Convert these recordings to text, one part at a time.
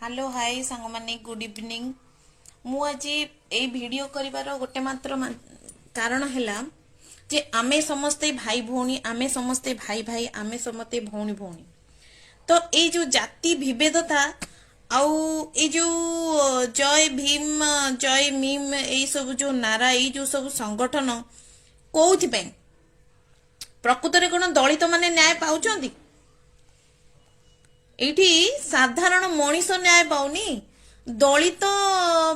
Hello hi सांग माने good evening. मु आज ए वीडियो करिवार गोटे मात्र कारण हैला जे आमे समस्ते भाई भौणी, आमे समस्ते भाई भाई, आमे समस्ते भौणी भौणी। तो ए जो जाति विभेदता आउ ए जो जय भीम जय मीम ए सब जो नारा ए जो सब संगठन कोउथि पे प्रकृत रे कोन दलित माने न्याय पाउचंदी? एठी साधारण मनीष न्याय पाउनी, दलित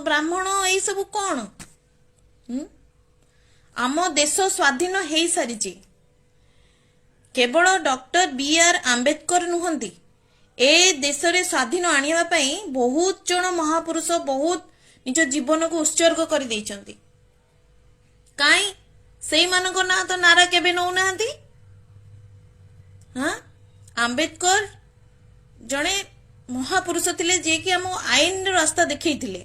ब्राह्मण ये सब कौन? आम देश स्वाधीन हो सारी, केवल डॉक्टर बी आर आंबेडकर नुहंती ए देश रे स्वाधीन आनिया पई बहुत जन महापुरुष बहुत निज जीवन को उत्सर्ग कर देइचंती। काई सेई मानको ना तो नारा केबे नौ नाहंती? हां, आंबेडकर जड़े महापुरुष थिले जे कि हम आईन रास्ता देखैथिले।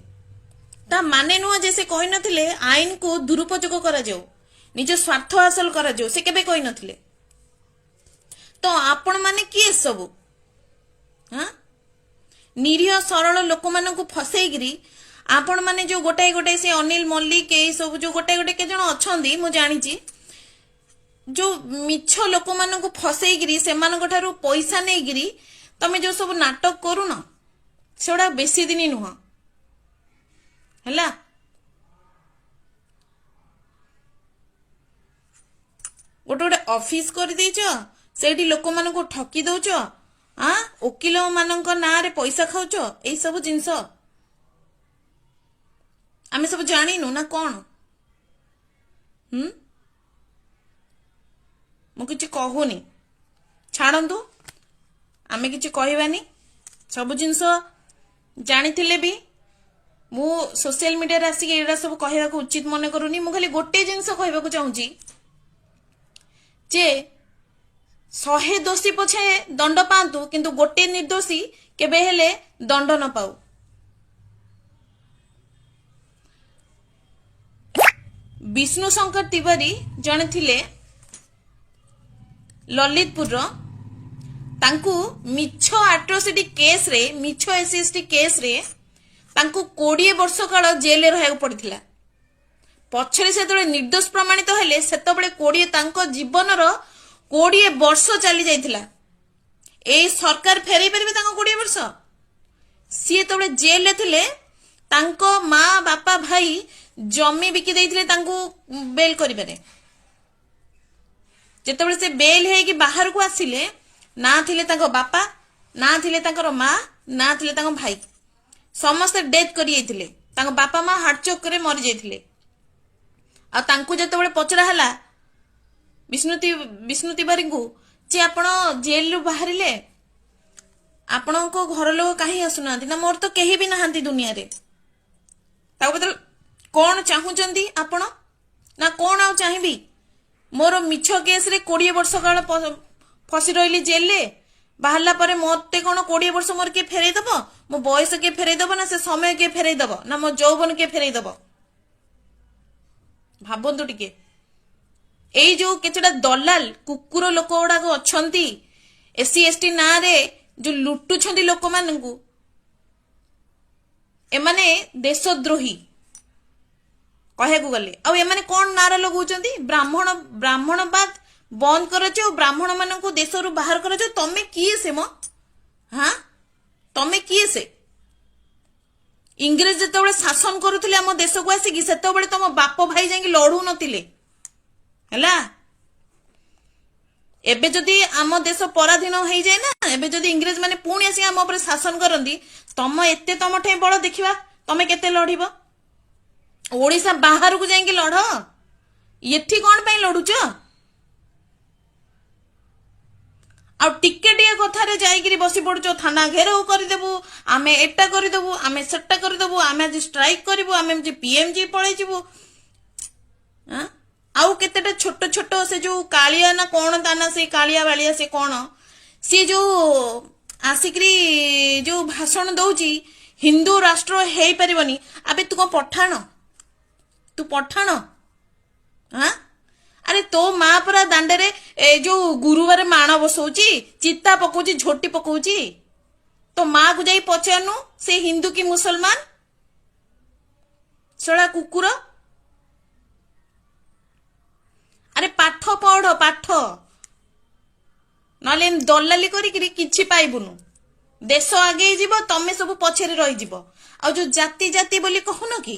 ता माने नुह जे से कहि नथिले आईन को दुरुपयोग करा जाऊ, निज स्वार्थ हासिल करा जाऊ, से केबे कहि नथिले। तो आपण माने किए सब हां निरीह सरल लोक मानन को फसेगिरी आपण माने जो गोटाई गोटाई से अनिल मल्लिक ए सब जो गोटाई गोटाई के जण अछंदी मु जानि छी, जो मिछ लोक मानन को फसेगिरी से मानन ठारू पैसा नेगिरी तमे जो सब नाटक करू ना सेड़ा बेसी दिन नुह हैला। गोटे गोटे ऑफिस कर देछ, सेठी लोक मान को ठकी दउछ, हां वकील मानक ना रे पैसा खाउछ, ए सब जिंस आमे सब जानिनु ना कोन? मु किछि कहूनी, छाड़ंतु आमे किछि कहबानी। सब जिंस जानिथिले भी मु सोशल मीडिया रे आसी एरा सब कहबा को उचित मने करूनी। मु खाली गोटे जिंस कहबा को चाहूची जे 100 दोषी पछे दंड पांतु किंतु गोटे निर्दोषी केबे हेले दंड न पाऊ। विष्णु शंकर तिवारी जने थिले ललितपुर रो, तांकु मिछ एट्रोसिटी केस रे, मिछ एसएसटी केस रे तांकु 20 वर्ष काल जेल रहया पड़िथिला। पछरे से तळे निर्दोष प्रमाणित हेले सेतबळे 20 तांको जीवन रो 20 वर्ष चली जाइथिला। ए सरकार फेरै परबे तांको 20 वर्ष? सी तळे जेल रे थिले, तांको मां बापा भाई जमी बिकी देइथिले तांको बेल करिबारे। जेतबळे से बेल हे कि बाहर को आसिले ना थिले तांको बापा, ना थिले तांकर मां, ना थिले तांको भाई, समस्त डेथ करि जाइथिले। तांको बापा मां हार्ट चोक करे मरि जाइथिले। आ तांको जेतबळे पचरा हला विष्णु तिवारी को जे आपण जेल रु बाहरिले, आपण को घर लोक काहे आसुनांती ना? मोर तो केही भी नाहंती दुनिया रे। ता बदल कोन चाहुचंदी आपण ना कोन आ चाहिबी? मोर मिछ केस रे 20 वर्ष काल फसी रही जेल रे, बाहरला परे मते कोन 20 वर्ष मोर के फेरै दबो? मो बयस के फेरै दबो ना से समय के फेरै दबो ना मो जौवन के फेरै दबो? भाबंतु टिके एई जो केचडा दलाल कुकुर लोक गुडा को अछंती एससी एसटी ना रे जो लुटु छंती लोक माननकु, एमाने देशद्रोही कहे को गले। आ एमाने कोन नारा लगौचंती? ब्राह्मणवाद बंद कर, ब्राह्मण मान को देश रु बाहर कर। तमे किए से मो? हाँ तमे किए से? इंग्रेज जेतबळे शासन करुथिले हम देश को आसी कि सेतबळे तम बाप भाई जाई लढु नथिले हैला। एबे जदी आम देश पराधीन हो जाए ना, एबे जदी इंग्रेज माने पुणी आसी हम ऊपर शासन करंदी, तम एते तम ठे बळ देखिबा तमे केते लढिबो। ओडिसा बाहर को जाई लढ, एठी कोन पई लढुच? आ टिके टिके कथारे जाइकिरी बसी पड़ुचो, थाना घेराव करदेबु, आमे एटा करदेबु, आमे सेटा करदेबु, आमे आज स्ट्राइक करिबु, आमे जे पीएमजी पळै जिवु। हां आउ केतेटा छोट छोट से जो कालिया ना कोन ताना से कालिया वालिया से कोन से जो आसिकरी जो भाषण दउची हिंदू राष्ट्र हेई परिबनी। अबे तू को पठाण? तू पठाण? हां अरे तो माँ परा दांडे जो गुरुवार माण बसौची, चिता पकाउची, झोटी पकाउची, तो माँ को जाई पचारनु से हिंदू की मुसलमान शला कुकुर। अरे पाठ पढ़ पाठ नले दलाली करी किछि पाइबुनु। देश आगे जीव तमे सब पछरे रही जीव। आ जो जाति जाति बोली कहून कि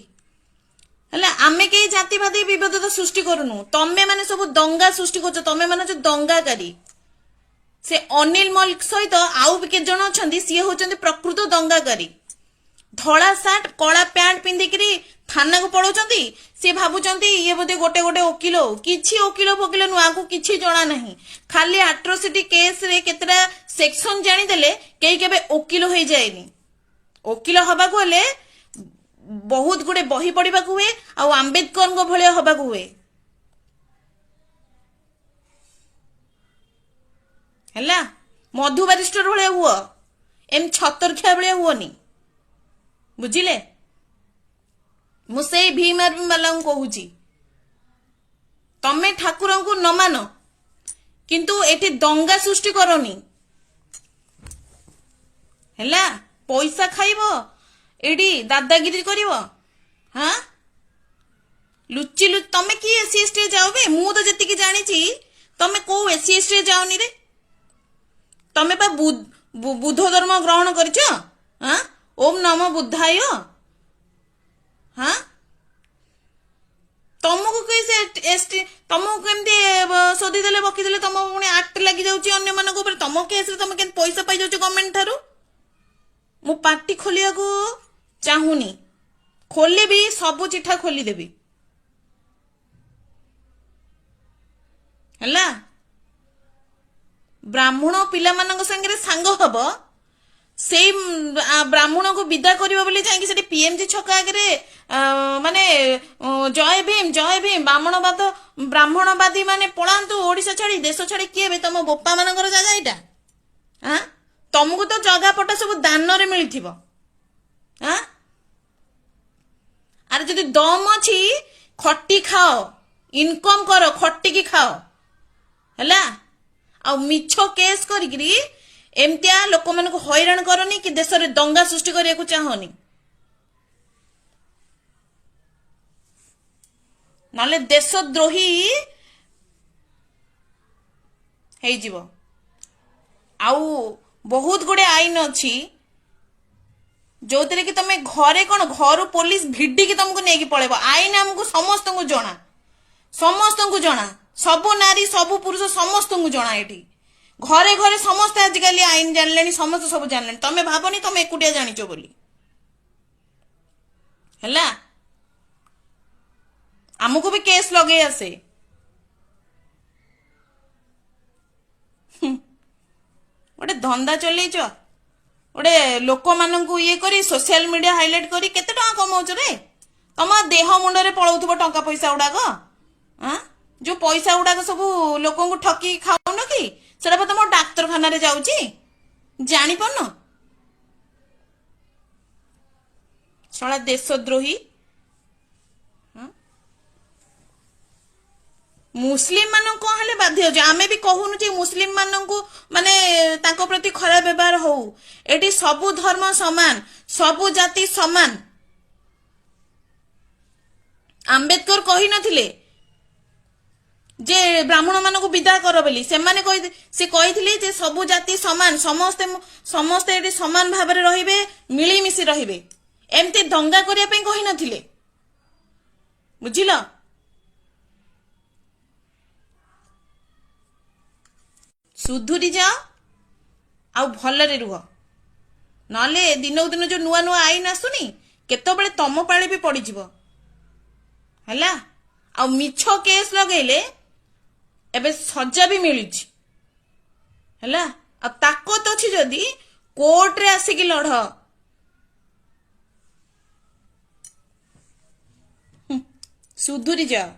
हेला आमे के जाति भाति विभेद सृष्टि करूनु। तमे माने सब दंगा सृष्टि करछ। तमे माने जो दंगाकारी से अनिल मलिक सहित आउ भी केत जण अछंती सी होचंती प्रकृत दंगाकारी। धड़ा सार्ट कला पैंट पिंधिकी थाना को पड़ौचंती। सी भाबुचंती ये बोधे गोटे गोटे वकिल किछि वकिल फकिल नुआ को किछि जणा नहीं। खाली एट्रोसिटी केस रे केतरा सेक्शन जानी देले केई केबे वकिल होई जाएनी। वकिल हबा को हेले बहुत गुडे बही पढ़ा हुए आ आंबेडकर भाया हवा हुए है। मधु बारिस्टर भाया हुआ एम छतरखिया भाया हुआनी बुझिले। मुझे भीम आर्मी वाला कहूँ तमे ठाकुर को न मान किंतु एटी दंगा सृष्टि करनी है। पैसा खाइब एडी दादागिरी करिव। हाँ लुचि लुचि तमे कि एससी एसटी जाओ बे। मु तो जति जानी तमे को एससी एसटी जाओनी रे। तमे पा बुद्ध धर्म ग्रहण करिछ। हाँ ओम नमो बुद्धाय। हाँ तुमको कई एसटी तुमको केमती सोधी देले बकी देले तुम पुणी एक्ट लगी जाउची अन्य मानको ऊपर। तुम केस रे तुम केन पैसा पाई जाउची गवर्नमेंट थारु। मु पार्टी खोलिया को चाहूनी खोली भी सबु चिठा खोली देबी है। ब्राह्मण पिला मानक संगे सांग हब से ब्राह्मण को विदा करिवो बोली जाई कि पीएमजी छक आगे माने जय भीम ब्राह्मणवादी माने पळांतु ओडिसा छाड़ी देश छाड़ी किए तुम बोपा मानकर जगह एटा। हाँ तुमको तो जगह पटा सब दान रे मिलथिबो। हाँ अरे जदि दम अछि खट्टी खाओ इनकम करो खट्टी की खाओ हैला। आ मिछ केस करी एमतिया लोक मन को हैरान करनी कि देश रे दंगा सृष्टि करिया को चाहनी। नाले देशद्रोही हेई जीवो। आउ बहुत गुड़े आईन अच्छी जो थे कि तुम घरे कौन घर पुलिस भिडी की तुमको नहीं पड़ेब। आईन आमको समस्त को जना सबु नारी सबु पुरुष समस्त को जना। ये घरे घरे समस्त आजिकल आईन जानले समस्त सब जानले। तमे भावनी तुम एकुटिया जानिच बोली है। आमको भी केस लगे आसे। गोटे धंदा चलैच गोटे लोक मानू ये करी सोशल मीडिया हाइलाइट करी केते टका कमाउछ रे। तुम देह मुंडरे पळौथबो टंका पैसा गुड़ाक। हाँ जो पैसा गुड़ाक सब लोक ठकी खाऊन कि सेटा तुम डाक्तरखाना रे जाउची जानी पन सला देशद्रोही। मुस्लिम मान कौन हेले बाध्य हो आमे भी कहूनु जे मुस्लिम मान को माने ताको प्रति खराब व्यवहार हो। एटी सबु धर्म समान सबु जाति समान। आंबेडकर कही नथिले जे ब्राह्मण मान को विदा कर बोली। से माने से कही जे सबु जाति समान समस्ते समस्ते एटी समान भाव में रहिबे मिली मिसी रहिबे। एमती दंगा करिया पे कही नथिले बुझिल। सुधुरी जाओ आउ भलरे रुह नले दिनक दिन जो नुआ नुआ आईन आसुनी केतबेले तम पाले भी पड़ी जीवो हैला। आउ मिछ केस लगेले एबे सजा भी मिलुची हैला। आ ताकत अछि जदी कोर्ट रे आसी कि लढ। सुधुरी जाओ।